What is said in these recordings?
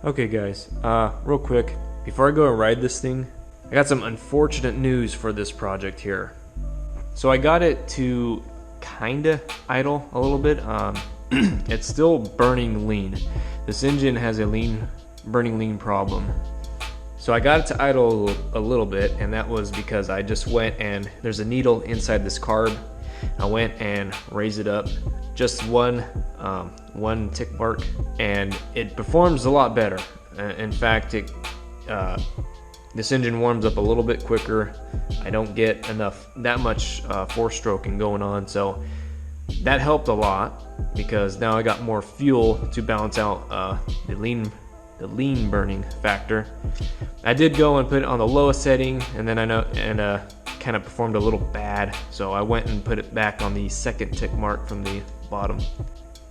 Okay guys, real quick, before I go and ride this thing, I got some unfortunate news for this project here. So I got it to kinda idle a little bit. It's still burning lean. This engine has a burning lean problem. So I got it to idle a little bit, and that was because I just went and there's a needle inside this carb. I went and raised it up just one tick mark, and it performs a lot better. In fact, this engine warms up a little bit quicker. I don't get that much four-stroking going on, so that helped a lot because now I got more fuel to balance out the lean burning factor. I did go and put it on the lowest setting, and then kind of performed a little bad, so I went and put it back on the second tick mark from the bottom.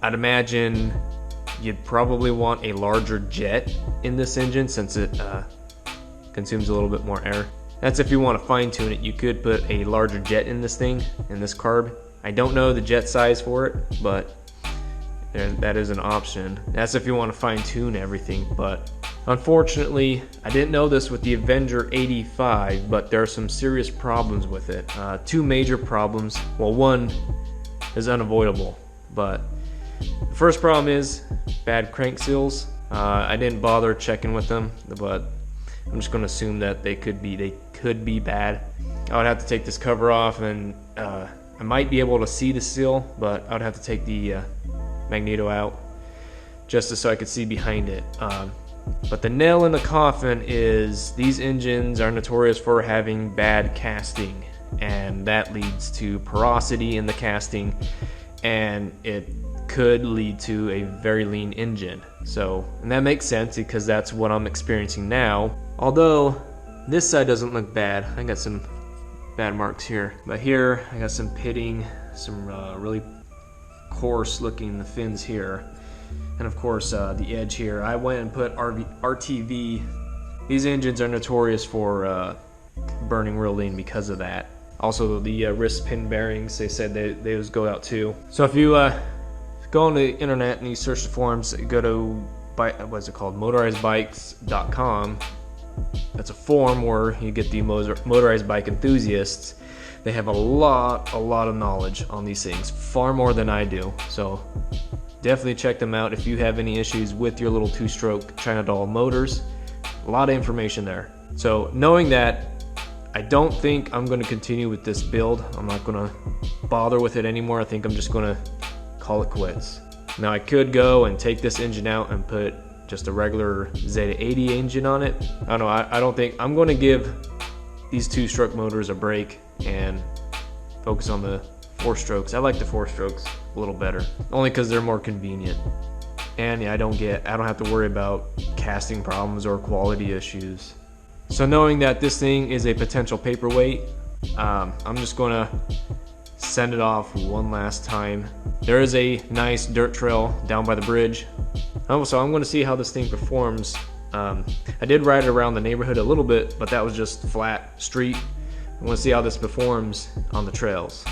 I'd imagine you'd probably want a larger jet in this engine since it consumes a little bit more air. That's if you want to fine tune it. You could put a larger jet in this thing, in this carb. I don't know the jet size for it, but that is an option. That's if you want to fine tune everything, but unfortunately, I didn't know this with the Avenger 85, but there are some serious problems with it. Two major problems. Well, one is unavoidable, but the first problem is bad crank seals. I didn't bother checking with them, but I'm just going to assume that they could be bad. I would have to take this cover off, and I might be able to see the seal, but I would have to take the magneto out just so I could see behind it. But the nail in the coffin is these engines are notorious for having bad casting, and that leads to porosity in the casting, and it could lead to a very lean engine. And that makes sense because that's what I'm experiencing now. Although this side doesn't look bad. I got some bad marks here, but here I got some pitting, some really coarse looking the fins here, and of course the edge here. I went and put RTV. These engines are notorious for burning real lean because of that. Also the wrist pin bearings, they said those go out too. So if you go on the internet and you search the forums, go to motorizedbikes.com. That's a forum where you get the motorized bike enthusiasts. They have a lot of knowledge on these things, far more than I do. So definitely check them out if you have any issues with your little two-stroke China doll motors. A lot of information there. So knowing that, I don't think I'm going to continue with this build. I'm not going to bother with it anymore. I think I'm just going to call it quits. Now I could go and take this engine out and put just a regular Zeta 80 engine on it. I don't know. I don't think I'm going to give these two-stroke motors a break and focus on the four strokes. I like the four strokes a little better, only because they're more convenient. And yeah, I don't have to worry about casting problems or quality issues. So knowing that this thing is a potential paperweight, I'm just gonna send it off one last time. There is a nice dirt trail down by the bridge. So I'm gonna see how this thing performs. I did ride it around the neighborhood a little bit, but that was just flat street. I want to see how this performs on the trails.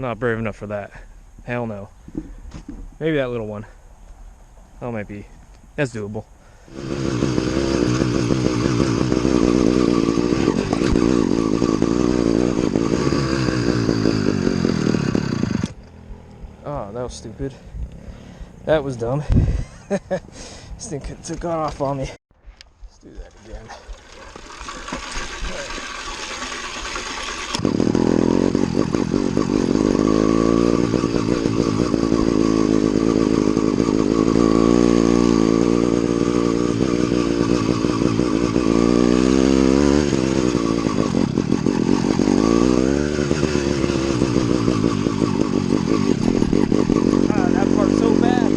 not brave enough for that. Hell no. Maybe that little one. That might be. That's doable. Oh, that was stupid. That was dumb. This thing took off on me. Let's do that again. That part's so bad.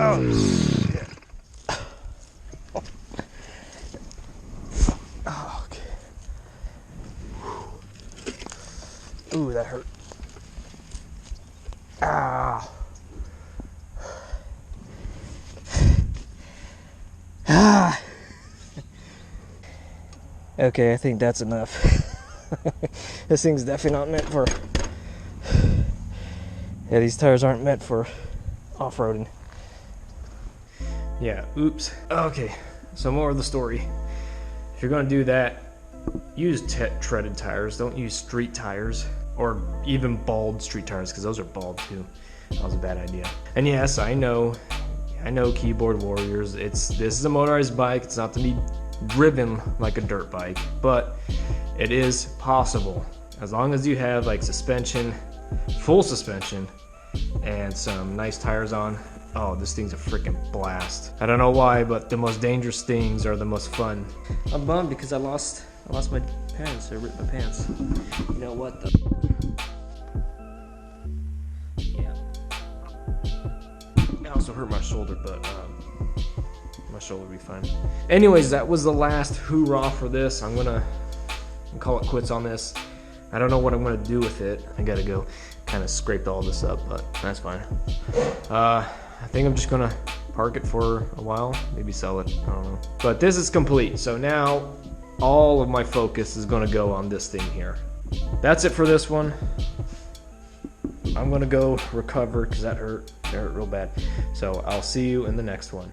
Oh, shit. Oh, okay. Ooh, that hurt. Ah. Ah. Okay, I think that's enough. This thing's definitely not meant for... Yeah, these tires aren't meant for off-roading. Yeah, oops. Okay, so more of the story. If you're gonna do that, use treaded tires. Don't use street tires, or even bald street tires, because those are bald too. That was a bad idea. And yes, I know keyboard warriors. This is a motorized bike. It's not to be driven like a dirt bike, but it is possible as long as you have like suspension, full suspension, and some nice tires on. Oh, this thing's a freaking blast. I don't know why, but the most dangerous things are the most fun. I'm bummed because I lost my pants. I ripped my pants. You know what though? Yeah. I also hurt my shoulder, but my shoulder will be fine. Anyways, that was the last hoorah for this. I'm gonna call it quits on this. I don't know what I'm gonna do with it. I gotta go kind of scrape all this up, but that's fine. I think I'm just gonna park it for a while, maybe sell it, I don't know. But this is complete, so now all of my focus is gonna go on this thing here. That's it for this one. I'm gonna go recover because that hurt real bad. So I'll see you in the next one.